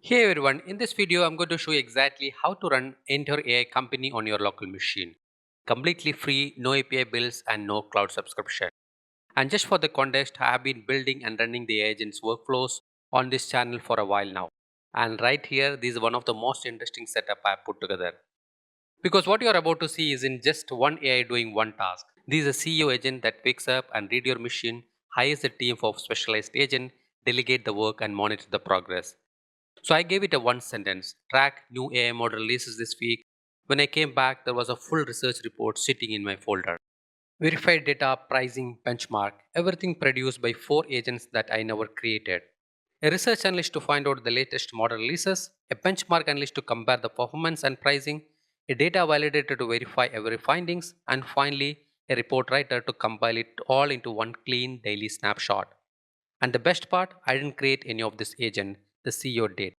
Hey everyone, in this video I'm going to show you exactly how to run entire AI company on your local machine. Completely free, no API bills and no cloud subscription. And just for the context, I have been building and running the agents workflows on this channel for a while now. And right here, this is one of the most interesting setup I have put together. Because what you are about to see isn't just one AI doing one task. This is a CEO agent that picks up and read your machine, hires a team of specialized agent, delegate the work and monitor the progress. So I gave it a one sentence track new AI model releases this week. When I came back, there was a full research report sitting in my folder. Verified data, pricing, benchmark, everything produced by four agents that I never created. A research analyst to find out the latest model releases, a benchmark analyst to compare the performance and pricing, a data validator to verify every findings, and finally a report writer to compile it all into one clean daily snapshot. And the best part, I didn't create any of this agent, the CEO did.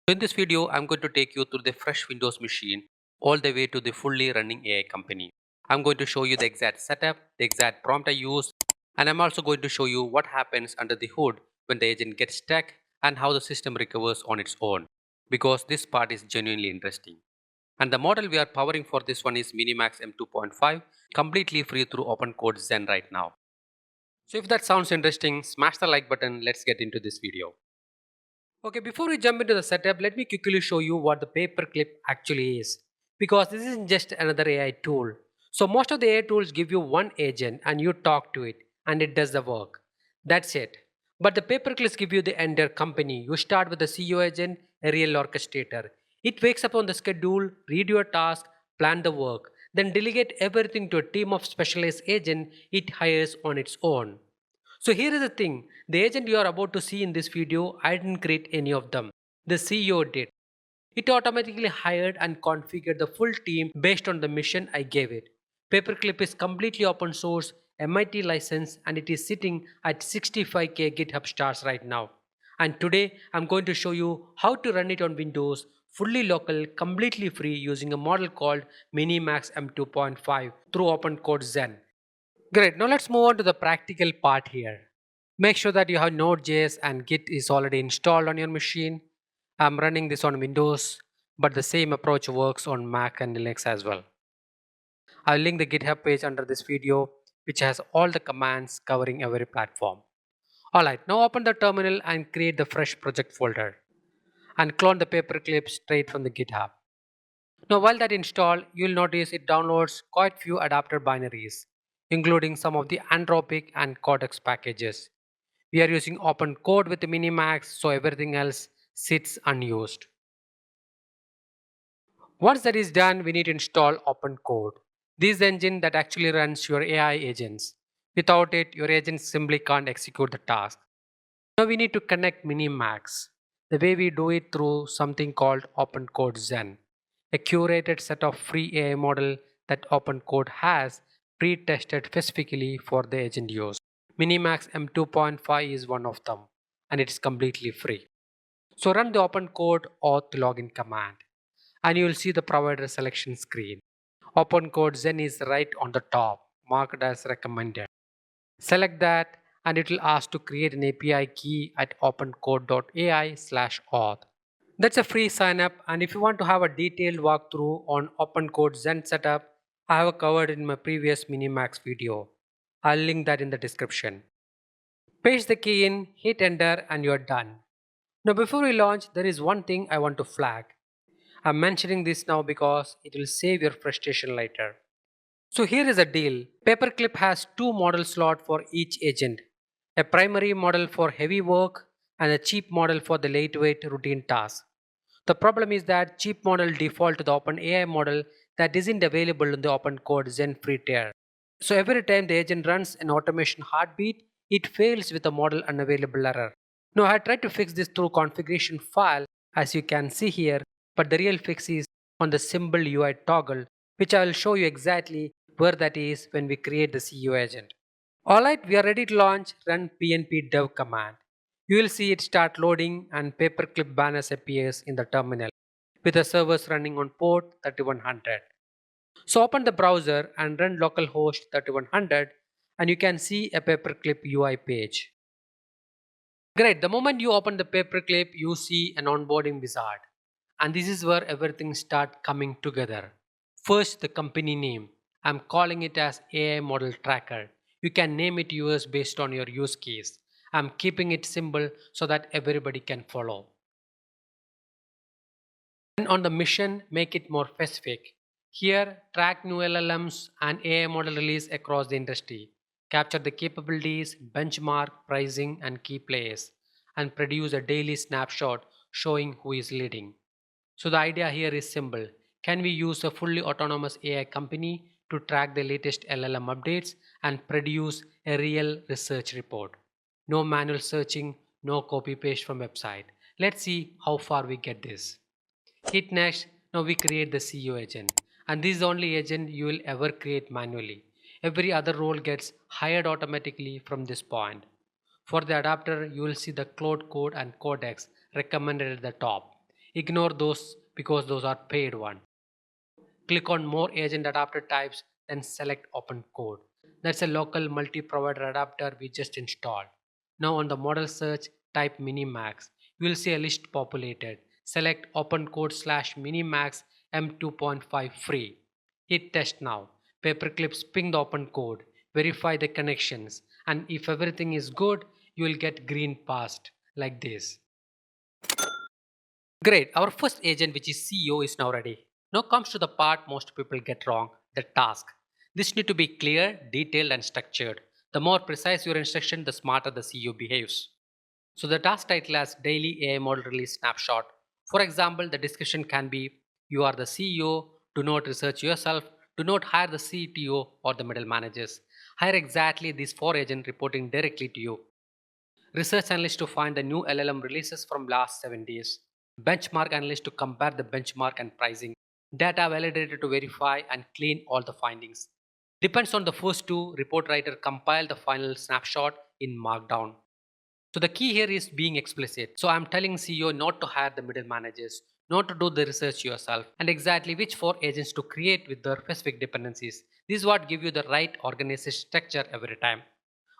So in this video, I'm going to take you through the fresh Windows machine all the way to the fully running AI company. I'm going to show you the exact setup, the exact prompt I use, and I'm also going to show you what happens under the hood when the agent gets stuck and how the system recovers on its own. Because this part is genuinely interesting. And the model we are powering for this one is MiniMax M2.5, completely free through open code Zen right now. So if that sounds interesting, smash the like button. Let's get into this video. Okay, before we jump into the setup, let me quickly show you what the paperclip actually is. Because this isn't just another AI tool. So most of the AI tools give you one agent and you talk to it and it does the work. That's it. But the paperclips give you the entire company. You start with the CEO agent, a real orchestrator. It wakes up on the schedule, read your task, plan the work, then delegate everything to a team of specialized agent it hires on its own. So here is the thing, the agent you are about to see in this video, I didn't create any of them. The CEO did. It automatically hired and configured the full team based on the mission I gave it. Paperclip is completely open source, MIT license, and it is sitting at 65k GitHub stars right now. And today I'm going to show you how to run it on Windows fully local, completely free using a model called MiniMax M2.5 through Open Code Zen. Great. Now let's move on to the practical part here. Make sure that you have Node.js and Git is already installed on your machine. I'm running this on Windows, but the same approach works on Mac and Linux as well. I'll link the GitHub page under this video, which has all the commands covering every platform. Alright, now open the terminal and create the fresh project folder and clone the paperclip straight from the GitHub. Now while that installed, you'll notice it downloads quite few adapter binaries, including some of the Anthropic and Cortex packages. We are using open code with Minimax, so everything else sits unused. Once that is done, we need to install open code. This is the engine that actually runs your AI agents. Without it, your agents simply can't execute the task. Now we need to connect Minimax. The way we do it through something called Open Code Zen, a curated set of free AI model that Open Code has pre-tested specifically for the agent use. Minimax M2.5 is one of them, and it's completely free. So run the Open Code auth login command, and you will see the provider selection screen. Open Code Zen is right on the top, marked as recommended. Select that and it will ask to create an API key at opencode.ai/auth. That's a free sign up, and if you want to have a detailed walkthrough on OpenCode Zen setup, I have covered in my previous Minimax video. I'll link that in the description. Paste the key in, hit enter and you're done. Now before we launch, there is one thing I want to flag. I'm mentioning this now because it will save your frustration later. So here is a deal. Paperclip has two model slots for each agent. A primary model for heavy work and a cheap model for the lightweight routine tasks. The problem is that cheap model default to the OpenAI model that isn't available in the open code Zen free tier. So every time the agent runs an automation heartbeat, it fails with a model unavailable error. Now I tried to fix this through configuration file as you can see here, but the real fix is on the symbol UI toggle, which I will show you exactly where that is when we create the CEO agent. Alright, we are ready to launch. Run pnp dev command. You will see it start loading and paperclip banners appears in the terminal with the servers running on port 3100. So open the browser and run localhost 3100 and you can see a paperclip UI page. Great. The moment you open the paperclip, you see an onboarding wizard. And this is where everything starts coming together. First, the company name. I'm calling it as AI Model Tracker. You can name it yours based on your use case. I'm keeping it simple so that everybody can follow. And on the mission, make it more specific. Here, track new LLMs and AI model release across the industry. Capture the capabilities, benchmark, pricing, and key players, and produce a daily snapshot showing who is leading. So the idea here is simple. Can we use a fully autonomous AI company to track the latest LLM updates and produce a real research report? No manual searching, no copy paste from website. Let's see how far we get this. Hit next. Now we create the CEO agent, and this is the only agent you will ever create manually. Every other role gets hired automatically from this point. For the adapter, you will see the Cloud Code and Codex recommended at the top. Ignore those because those are paid ones. Click on more agent adapter types, then select open code. That's a local multi-provider adapter we just installed. Now on the model search, type MiniMax. You will see a list populated. Select open code / MiniMax M2.5 free. Hit test now. Paperclips ping the open code. Verify the connections. And if everything is good, you will get green passed like this. Great, our first agent, which is CEO, is now ready. Now comes to the part most people get wrong, the task. This need to be clear, detailed and structured. The more precise your instruction, the smarter the CEO behaves. So the task title has daily AI model release snapshot. For example, the discussion can be, you are the CEO, do not research yourself, do not hire the CTO or the middle managers. Hire exactly these four agents reporting directly to you. Research analyst to find the new LLM releases from last 7 days. Benchmark analyst to compare the benchmark and pricing. Data validator to verify and clean all the findings. Depends on the first two, report writer compile the final snapshot in Markdown. So the key here is being explicit. So I'm telling CEO not to hire the middle managers, not to do the research yourself, and exactly which four agents to create with their specific dependencies. This is what give you the right organization structure every time.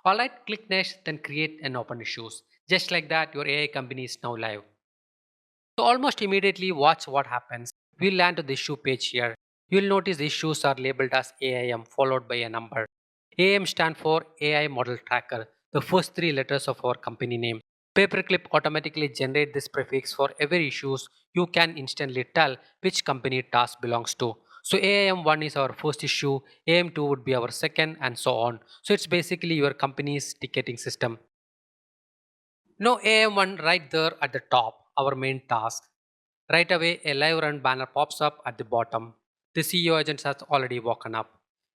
Alright, click next, then create and open issues. Just like that, your AI company is now live. So almost immediately watch what happens. We'll land to the issue page here. You'll notice the issues are labeled as AIM followed by a number. AIM stand for AI Model Tracker, the first three letters of our company name. Paperclip automatically generate this prefix for every issues. You can instantly tell which company task belongs to. So AIM1 is our first issue, AIM2 would be our second and so on. So it's basically your company's ticketing system. Now AM1 right there at the top, our main task. Right away, a live run banner pops up at the bottom. The CEO agent has already woken up.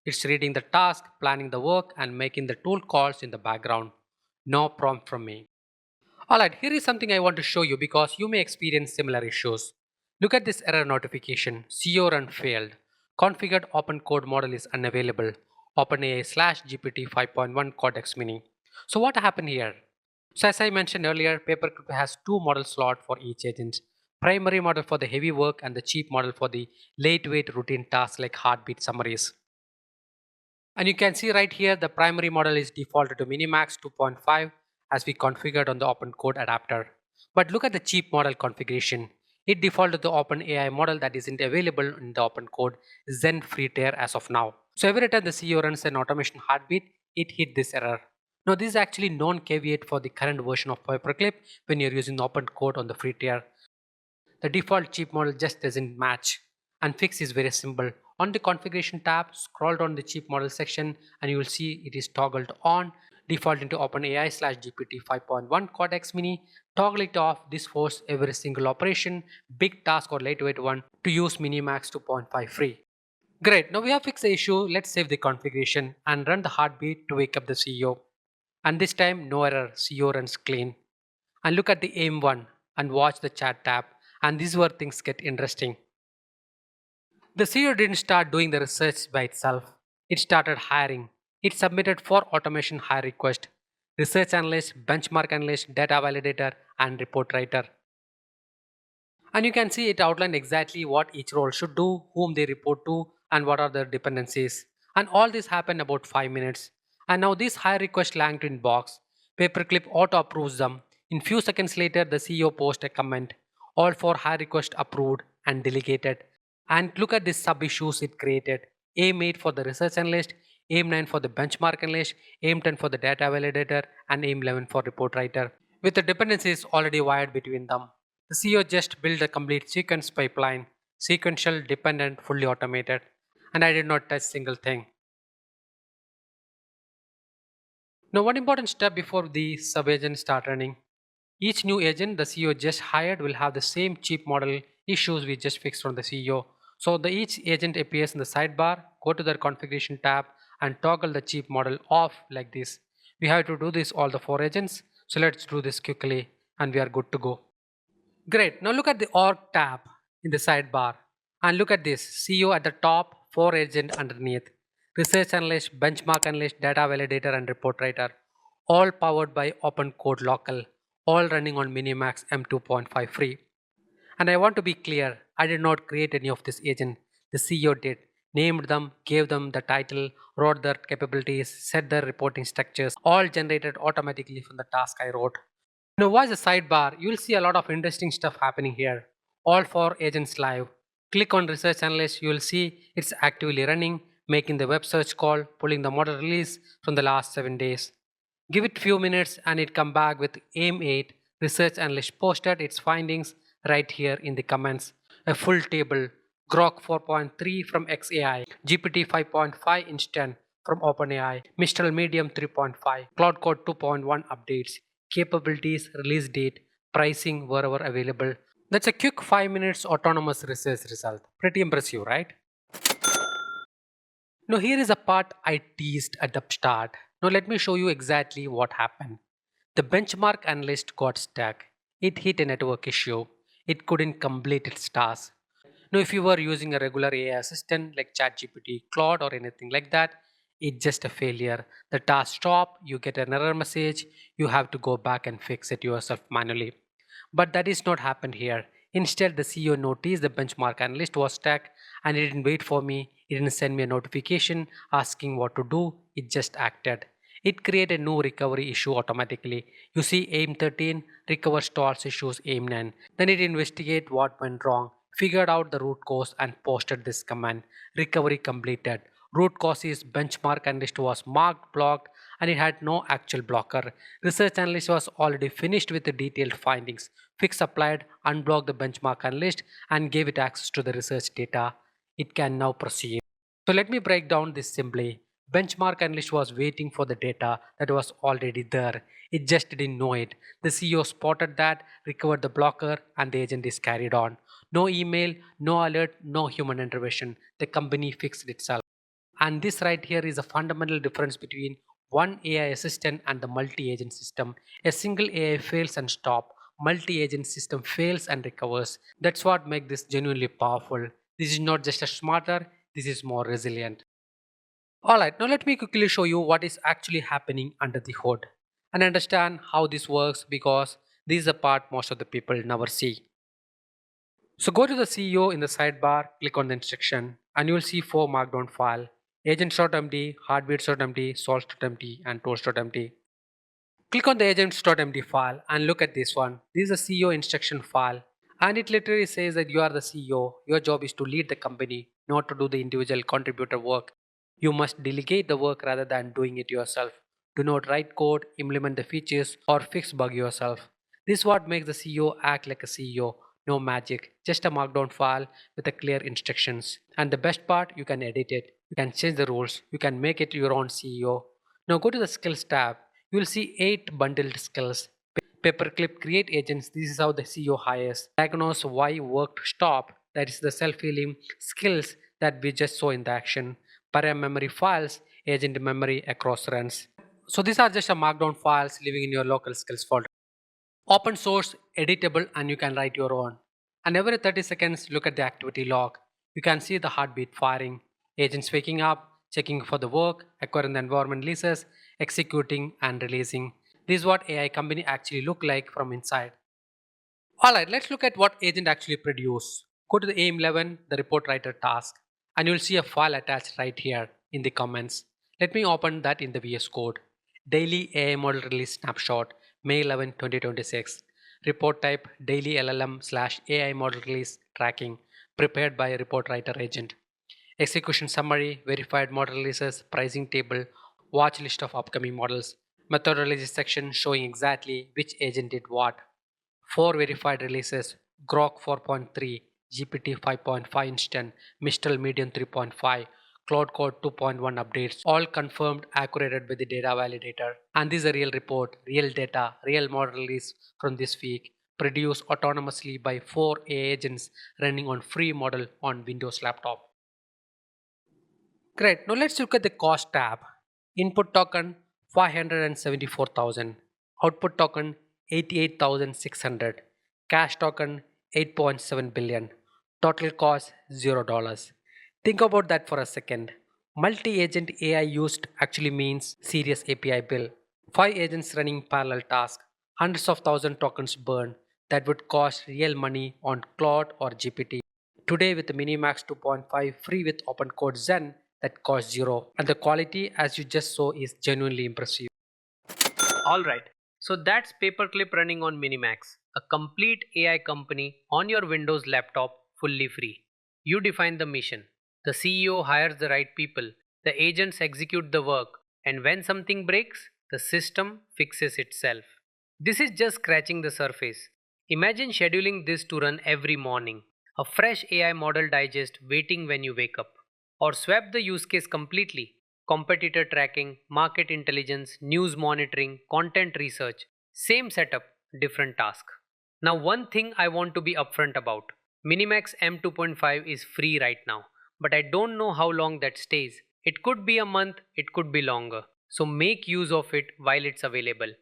It's reading the task, planning the work, and making the tool calls in the background. No prompt from me. Alright, here is something I want to show you because you may experience similar issues. Look at this error notification. CEO run failed. Configured open code model is unavailable. OpenAI / GPT 5.1 Codex Mini. So what happened here? So as I mentioned earlier, Paperclip has two model slots for each agent. Primary model for the heavy work and the cheap model for the lightweight routine tasks like heartbeat summaries. And you can see right here the primary model is defaulted to MiniMax 2.5 as we configured on the open code adapter. But look at the cheap model configuration. It defaulted to the OpenAI model that isn't available in the open code Zen free tier as of now. So every time the CEO runs an automation heartbeat, it hit this error. Now this is actually known caveat for the current version of Paperclip when you're using the open code on the free tier. The default cheap model just doesn't match. And fix is very simple. On the configuration tab, scroll down the cheap model section and you will see it is toggled on. Default into OpenAI / GPT 5.1 Codex Mini. Toggle it off. This forces every single operation, big task or lightweight one, to use MiniMax 2.5 free. Great, now we have fixed the issue. Let's save the configuration and run the heartbeat to wake up the CEO. And this time, no error, CEO runs clean. And look at the aim one and watch the chat tab. And this is where things get interesting. The CEO didn't start doing the research by itself. It started hiring. It submitted 4 automation hire requests: research analyst, benchmark analyst, data validator, and report writer. And you can see it outlined exactly what each role should do, whom they report to, and what are their dependencies. And all this happened about 5 minutes. And now these hire requests land to inbox. Paperclip auto approves them. In few seconds later, the CEO posts a comment, all for hire request approved and delegated. And look at these sub issues it created. AIM 8 for the research analyst, AIM 9 for the benchmark analyst, AIM 10 for the data validator, and AIM 11 for report writer. With the dependencies already wired between them, the CEO just built a complete sequence pipeline, sequential, dependent, fully automated, and I did not touch single thing. Now, one important step before the sub-agent start running. Each new agent the CEO just hired will have the same cheap model issues we just fixed on the CEO. So each agent appears in the sidebar, go to the configuration tab and toggle the cheap model off like this. We have to do this all the 4 agents. So let's do this quickly and we are good to go. Great. Now look at the org tab in the sidebar and look at this CEO at the top, 4 agent underneath. Research analyst, benchmark analyst, data validator and report writer. All powered by open code local. All running on MiniMax M2.5 free. And I want to be clear, I did not create any of this agent. The CEO did. Named them, gave them the title, wrote their capabilities, set their reporting structures, all generated automatically from the task I wrote. Now watch the sidebar, you will see a lot of interesting stuff happening here. All 4 agents live. Click on research analyst, you will see it's actively running, making the web search call, pulling the model release from the last 7 days. Give it few minutes and it come back with AIM 8. Research analyst posted its findings right here in the comments. A full table. Grok 4.3 from XAI, GPT 5.5 instant from OpenAI, Mistral Medium 3.5, Cloud Code 2.1 updates, capabilities, release date, pricing wherever available. That's a quick 5 minutes autonomous research result. Pretty impressive, right? Now here is a part I teased at the start. Now let me show you exactly what happened. The benchmark analyst got stuck. It hit a network issue. It couldn't complete its task. Now if you were using a regular AI assistant like ChatGPT, Claude or anything like that, it's just a failure. The task stopped, you get an error message, you have to go back and fix it yourself manually. But that is not happened here. Instead, the CEO noticed the benchmark analyst was stuck and it didn't wait for me. It didn't send me a notification asking what to do. It just acted. It created a new recovery issue automatically. You see AIM 13, recover stalls issues AIM 9. Then it investigated what went wrong, figured out the root cause and posted this command. Recovery completed. Root cause is benchmark analyst was marked blocked and it had no actual blocker. Research analyst was already finished with the detailed findings. Fix applied, unblocked the benchmark analyst and gave it access to the research data. It can now proceed. So let me break down this simply. Benchmark analyst was waiting for the data that was already there. It just didn't know it. The CEO spotted that, recovered the blocker, and the agent is carried on. No email, no alert, no human intervention. The company fixed itself. And this right here is a fundamental difference between one AI assistant and the multi-agent system. A single AI fails and stops. Multi-agent system fails and recovers. That's what makes this genuinely powerful. This is not just a smarter, this is more resilient. Alright, now let me quickly show you what is actually happening under the hood and understand how this works because this is a part most of the people never see. So go to the CEO in the sidebar, click on the instruction and you will see 4 markdown file: agents.md, heartbeats.md, salts.md and toast.md. Click on the agents.md file and look at this one. This is a CEO instruction file and it literally says that you are the CEO. Your job is to lead the company, not to do the individual contributor work. You must delegate the work rather than doing it yourself. Do not write code, implement the features or fix bug yourself. This is what makes the CEO act like a CEO. No magic, just a markdown file with a clear instructions. And the best part, you can edit it. You can change the rules. You can make it your own CEO. Now go to the skills tab. You will see 8 bundled skills. Paperclip create agents. This is how the CEO hires. Diagnose why work to stop. That is the self-healing skills that we just saw in the action. Param memory files, agent memory across runs. So these are just a markdown files living in your local skills folder. Open source, editable, and you can write your own. And every 30 seconds, look at the activity log. You can see the heartbeat firing, agents waking up, checking for the work, acquiring the environment leases, executing and releasing. This is what AI company actually look like from inside. Alright, let's look at what agent actually produce. Go to the AIM 11, the report writer task, and you'll see a file attached right here in the comments. Let me open that in the VS Code. Daily AI model release snapshot. May 11, 2026. Report type daily LLM/AI model release tracking prepared by report writer agent. Execution summary, verified model releases, pricing table, watch list of upcoming models, methodology section showing exactly which agent did what. 4 verified releases, Grok 4.3, GPT 5.5 instant, Mistral Medium 3.5, Cloud Code 2.1 updates, all confirmed, accurate by the data validator. And this is a real report, real data, real model release from this week, produced autonomously by 4 AI agents running on free model on Windows laptop. Great. Now let's look at the cost tab. Input token 574,000. Output token 88,600. Cash token 8.7 billion. Total cost $0. Think about that for a second. Multi-agent AI used actually means serious API bill. 5 agents running parallel tasks. Hundreds of thousand tokens burned. That would cost real money on Claude or GPT. Today with the MiniMax 2.5 free with open code Zen that costs zero, and the quality as you just saw is genuinely impressive. Alright, so that's Paperclip running on Minimax, a complete AI company on your Windows laptop fully free. You define the mission. The CEO hires the right people, the agents execute the work, and when something breaks, the system fixes itself. This is just scratching the surface. Imagine scheduling this to run every morning, a fresh AI model digest waiting when you wake up. Or swap the use case completely: competitor tracking, market intelligence, news monitoring, content research. Same setup, different task. Now, one thing I want to be upfront about: Minimax M2.5 is free right now, but I don't know how long that stays. It could be a month, it could be longer. So make use of it while it's available.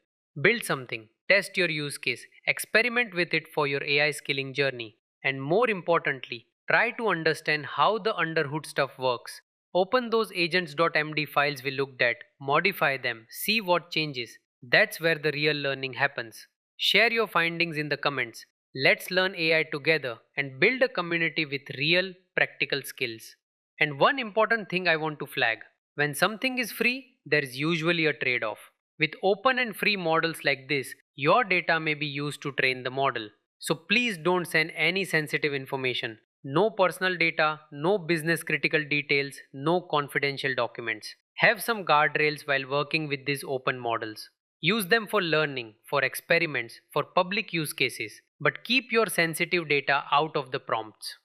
Build something, test your use case, experiment with it for your AI skilling journey, and more importantly, try to understand how the underhood stuff works. Open those agents.md files we looked at, modify them, see what changes. That's where the real learning happens. Share your findings in the comments. Let's learn AI together and build a community with real, practical skills. And one important thing I want to flag: when something is free, there is usually a trade off. With open and free models like this, your data may be used to train the model. So please don't send any sensitive information. No personal data, no business critical details, no confidential documents. Have some guardrails while working with these open models. Use them for learning, for experiments, for public use cases, but keep your sensitive data out of the prompts.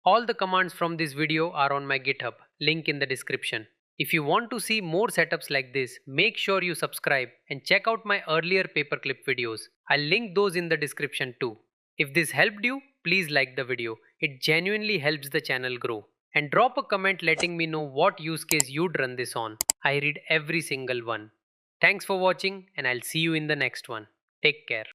All the commands from this video are on my GitHub, link in the description. If you want to see more setups like this, make sure you subscribe and check out my earlier paperclip videos. I'll link those in the description too. If this helped you, please like the video. It genuinely helps the channel grow. And drop a comment letting me know what use case you'd run this on. I read every single one. Thanks for watching, and I'll see you in the next one. Take care.